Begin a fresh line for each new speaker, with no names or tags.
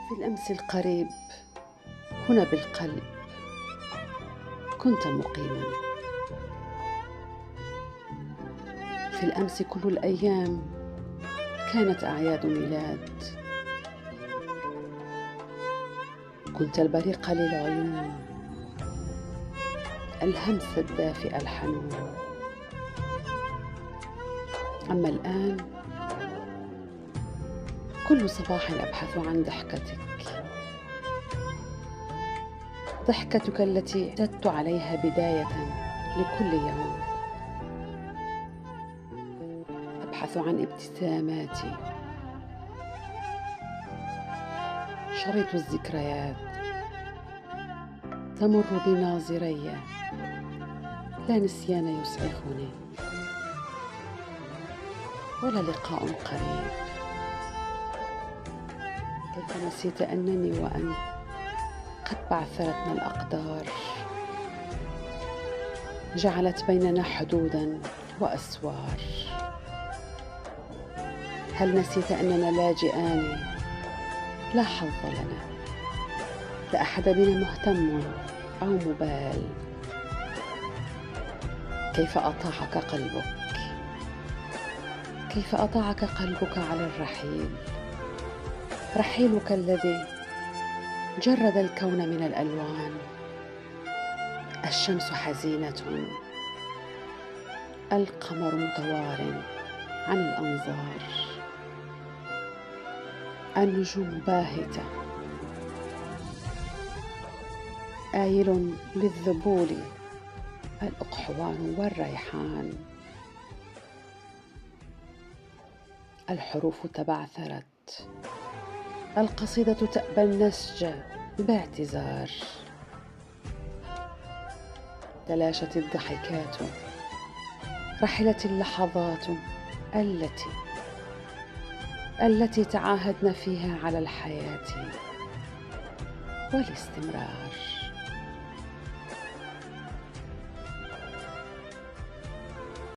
في الأمس القريب هنا بالقلب كنت مقيما. في الأمس كل الأيام كانت أعياد ميلاد. كنت البريق للعيون، الهمس الدافئ الحنون. أما الآن كل صباح أبحث عن ضحكتك، ضحكتك التي اعتدت عليها بداية لكل يوم. أبحث عن ابتساماتي، شريط الذكريات تمر بناظري، لا نسيان يسعفني ولا لقاء قريب. كيف نسيت أنني وأنت قد بعثرتنا الأقدار، جعلت بيننا حدودا وأسوار. هل نسيت أننا لاجئان لا حظ لنا، لا أحد بنا مهتم أو مبال؟ كيف أطاعك قلبك، كيف أطاعك قلبك على الرحيل، رحيلك الذي جرد الكون من الألوان. الشمس حزينة، القمر متوار عن الأنظار، النجوم باهتة، آيل للذبول الأقحوان والريحان. الحروف تبعثرت، القصيدة تأبى النسج باعتذار. تلاشت الضحكات، رحلت اللحظات التي تعاهدنا فيها على الحياة والاستمرار.